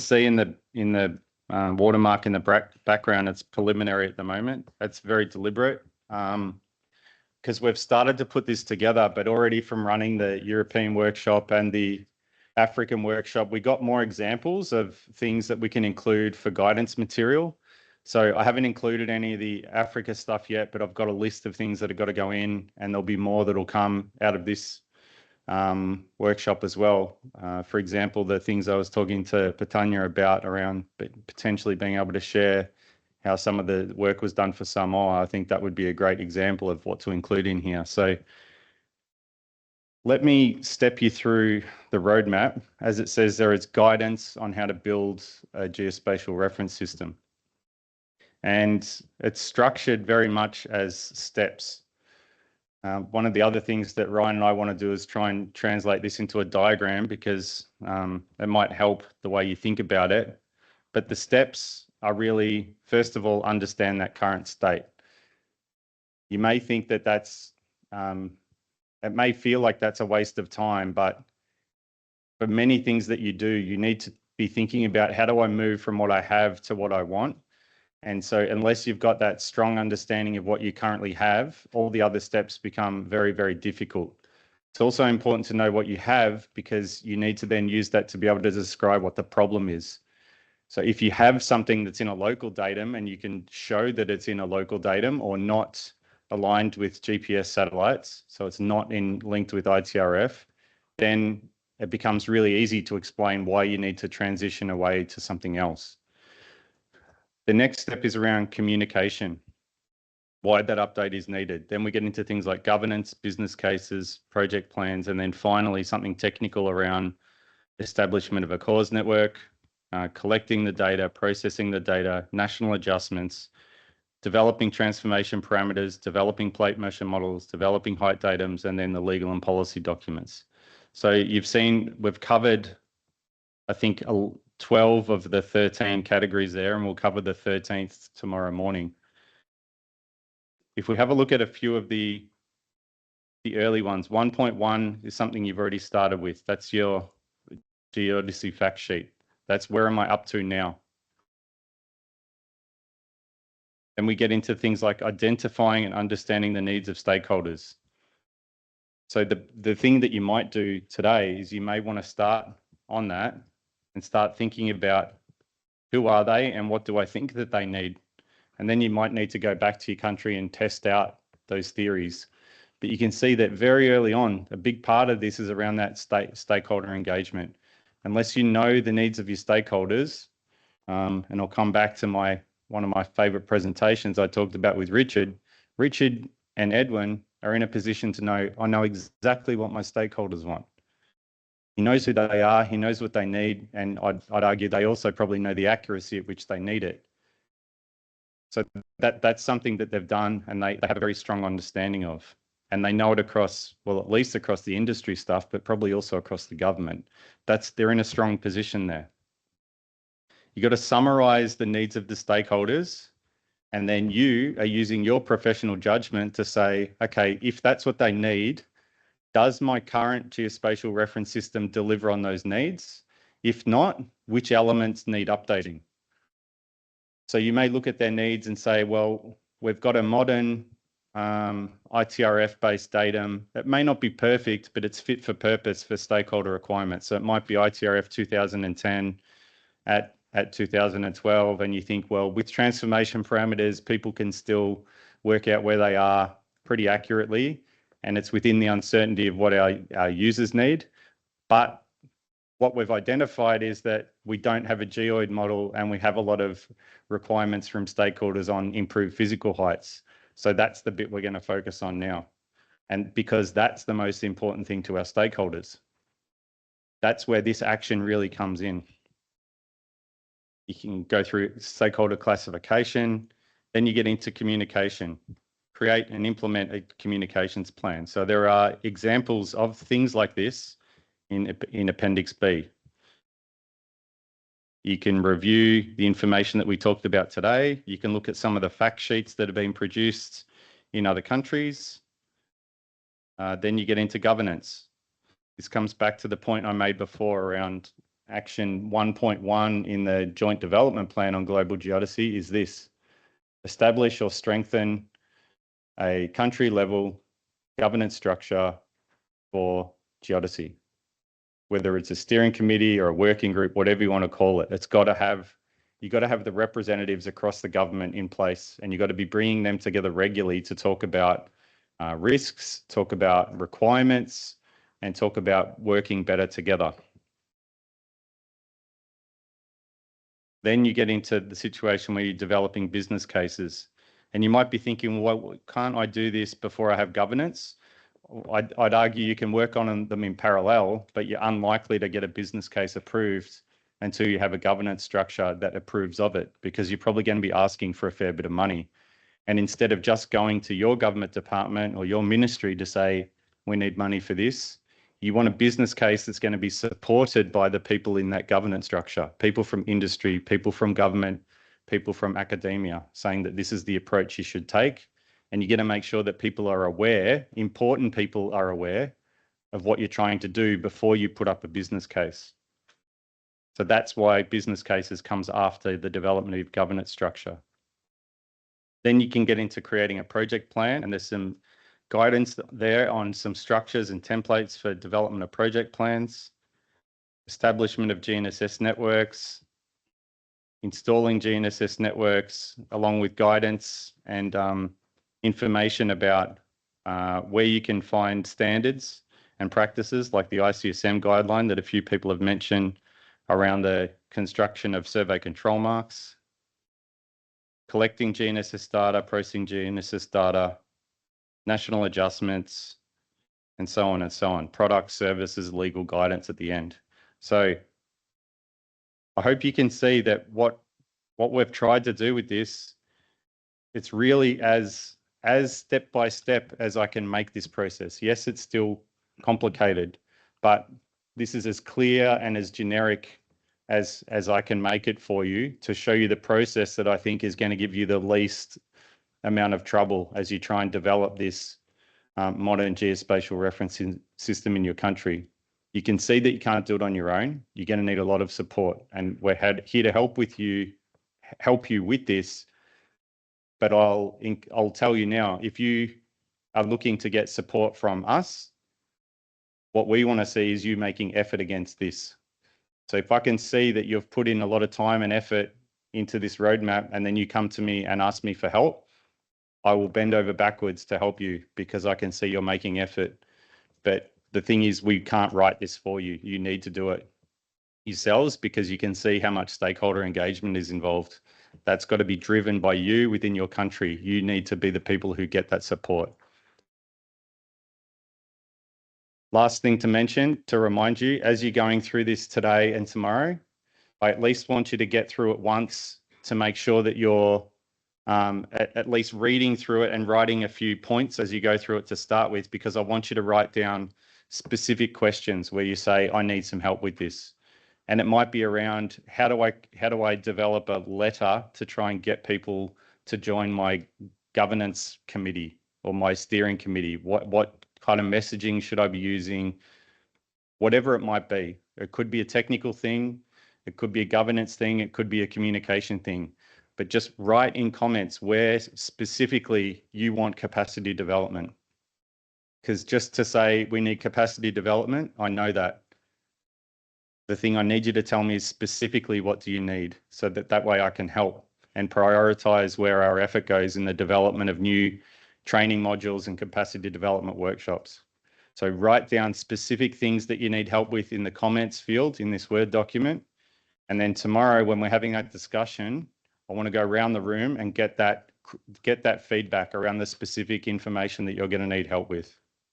see in the watermark in the background, it's preliminary at the moment. That's very deliberate because we've started to put this together, but already from running the European workshop and the African workshop, we got more examples of things that we can include for guidance material. So I haven't included any of the Africa stuff yet, but I've got a list of things that have got to go in, and there'll be more that'll come out of this workshop as well. For example, the things I was talking to Patanya about around potentially being able to share how some of the work was done for Samoa. I think that would be a great example of what to include in here. So let me step you through the roadmap. As it says there is guidance on how to build a geospatial reference system. And it's structured very much as steps. One of the other things that Ryan and I want to do is try and translate this into a diagram because it might help the way you think about it. But the steps are really, first of all, understand that current state. You may think that that's, it may feel like that's a waste of time, but for many things that you do, you need to be thinking about how do I move from what I have to what I want? And so unless you've got that strong understanding of what you currently have, all the other steps become very, very difficult. It's also important to know what you have because you need to then use that to be able to describe what the problem is. So if you have something that's in a local datum and you can show that it's in a local datum or not aligned with GPS satellites, so it's not linked with ITRF, then it becomes really easy to explain why you need to transition away to something else. The next step is around communication, why that update is needed. Then we get into things like governance, business cases, project plans, and then finally something technical around establishment of a cause network, collecting the data, processing the data, national adjustments, developing transformation parameters, developing plate motion models, developing height datums, and then the legal and policy documents. So you've seen we've covered, I think, 12 of the 13 categories there, and we'll cover the 13th tomorrow morning. If we have a look at a few of the early ones, 1.1 is something you've already started with. That's your Geodesy fact sheet. That's where am I up to now? Then we get into things like identifying and understanding the needs of stakeholders. So the thing that you might do today is you may want to start on that and start thinking about who are they and what do I think that they need? And then you might need to go back to your country and test out those theories. But you can see that very early on, a big part of this is around that stakeholder engagement. Unless you know the needs of your stakeholders, and I'll come back to one of my favorite presentations I talked about with Richard. Richard and Edwin are in a position to know, I know exactly what my stakeholders want. He knows who they are, he knows what they need, and I'd argue they also probably know the accuracy at which they need it. So that's something that they've done and they have a very strong understanding of. And they know it across, well, at least across the industry stuff, but probably also across the government. They're in a strong position there. You've got to summarize the needs of the stakeholders, and then you are using your professional judgment to say, okay, if that's what they need, does my current geospatial reference system deliver on those needs? If not, which elements need updating? So you may look at their needs and say, well, we've got a modern ITRF-based datum. It may not be perfect, but it's fit for purpose for stakeholder requirements. So it might be ITRF 2010 at 2012, and you think, well, with transformation parameters, people can still work out where they are pretty accurately, and it's within the uncertainty of what our users need. But what we've identified is that we don't have a geoid model, and we have a lot of requirements from stakeholders on improved physical heights. So that's the bit we're going to focus on now. And because that's the most important thing to our stakeholders. That's where this action really comes in. You can go through stakeholder classification, then you get into communication, create and implement a communications plan. So there are examples of things like this in Appendix B. You can review the information that we talked about today. You can look at some of the fact sheets that have been produced in other countries. Then you get into governance. This comes back to the point I made before around action 1.1 in the Joint Development Plan on Global Geodesy is this: establish or strengthen a country-level governance structure for geodesy. Whether it's a steering committee or a working group, whatever you want to call it, you've got to have the representatives across the government in place, and you've got to be bringing them together regularly to talk about risks, talk about requirements, and talk about working better together. Then you get into the situation where you're developing business cases, and you might be thinking, well, can't I do this before I have governance? I'd argue you can work on them in parallel, but you're unlikely to get a business case approved until you have a governance structure that approves of it, because you're probably going to be asking for a fair bit of money. And instead of just going to your government department or your ministry to say, we need money for this, you want a business case that's going to be supported by the people in that governance structure, people from industry, people from government, people from academia, saying that this is the approach you should take. And you're going to make sure that people are aware, important people are aware of what you're trying to do before you put up a business case. So that's why business cases comes after the development of governance structure. Then you can get into creating a project plan, and there's some guidance there on some structures and templates for development of project plans, establishment of GNSS networks, installing GNSS networks, along with guidance and information about where you can find standards and practices like the ICSM guideline that a few people have mentioned around the construction of survey control marks, collecting GNSS data, processing GNSS data, national adjustments, and so on and so on, products, services, legal guidance at the end. So I hope you can see that what we've tried to do with this, it's really as step by step as I can make this process. Yes, it's still complicated, but this is as clear and as generic as I can make it for you to show you the process that I think is going to give you the least amount of trouble as you try and develop this modern geospatial referencing system in your country. You can see that you can't do it on your own. You're going to need a lot of support, and we're here to help you with this. But I'll tell you now, if you are looking to get support from us, what we want to see is you making effort against this. So if I can see that you've put in a lot of time and effort into this roadmap, and then you come to me and ask me for help, I will bend over backwards to help you because I can see you're making effort. But the thing is, we can't write this for you. You need to do it yourselves because you can see how much stakeholder engagement is involved. That's got to be driven by you within your country. You need to be the people who get that support. Last thing to mention, to remind you, as you're going through this today and tomorrow, I at least want you to get through it once to make sure that you're at least reading through it and writing a few points as you go through it to start with, because I want you to write down specific questions where you say, I need some help with this. And it might be around how do I develop a letter to try and get people to join my governance committee or my steering committee? What kind of messaging should I be using? Whatever it might be. It could be a technical thing. It could be a governance thing. It could be a communication thing. But just write in comments where specifically you want capacity development. Because just to say we need capacity development, I know that. The thing I need you to tell me is specifically what do you need, so that way I can help and prioritize where our effort goes in the development of new training modules and capacity development workshops. So write down specific things that you need help with in the comments field in this Word document. And then tomorrow when we're having that discussion, I want to go around the room and get that feedback around the specific information that you're going to need help with.